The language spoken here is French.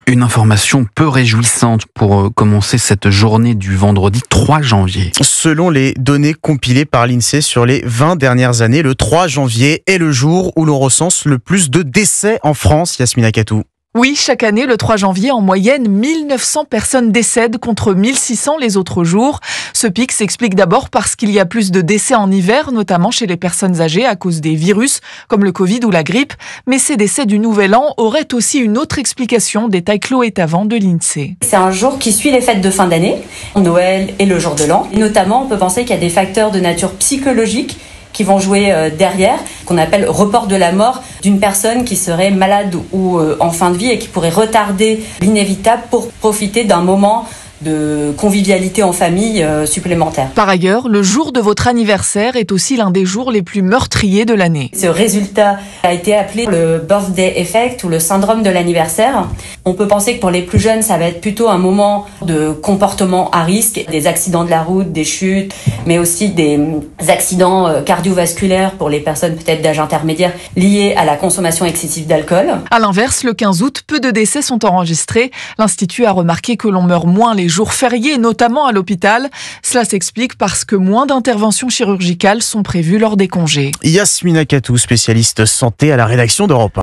Une information peu réjouissante pour commencer cette journée du vendredi 3 janvier. Selon les données compilées par l'INSEE sur les 20 dernières années, le 3 janvier est le jour où l'on recense le plus de décès en France, Yasmina Katou. Oui, chaque année, le 3 janvier, en moyenne, 1900 personnes décèdent contre 1600 les autres jours. Ce pic s'explique d'abord parce qu'il y a plus de décès en hiver, notamment chez les personnes âgées à cause des virus, comme le Covid ou la grippe. Mais ces décès du Nouvel An auraient aussi une autre explication, détaille Chloé Tavant de l'INSEE. C'est un jour qui suit les fêtes de fin d'année, Noël et le jour de l'an. Notamment, on peut penser qu'il y a des facteurs de nature psychologique qui vont jouer derrière, qu'on appelle report de la mort d'une personne qui serait malade ou en fin de vie et qui pourrait retarder l'inévitable pour profiter d'un moment de convivialité en famille supplémentaire. Par ailleurs, le jour de votre anniversaire est aussi l'un des jours les plus meurtriers de l'année. Ce résultat a été appelé le birthday effect ou le syndrome de l'anniversaire. On peut penser que pour les plus jeunes, ça va être plutôt un moment de comportement à risque, des accidents de la route, des chutes, mais aussi des accidents cardiovasculaires pour les personnes peut-être d'âge intermédiaire liés à la consommation excessive d'alcool. À l'inverse, le 15 août, peu de décès sont enregistrés. L'Institut a remarqué que l'on meurt moins les jours fériés, notamment à l'hôpital. Cela s'explique parce que moins d'interventions chirurgicales sont prévues lors des congés. Yasmina Katou, spécialiste santé à la rédaction d'Europe 1.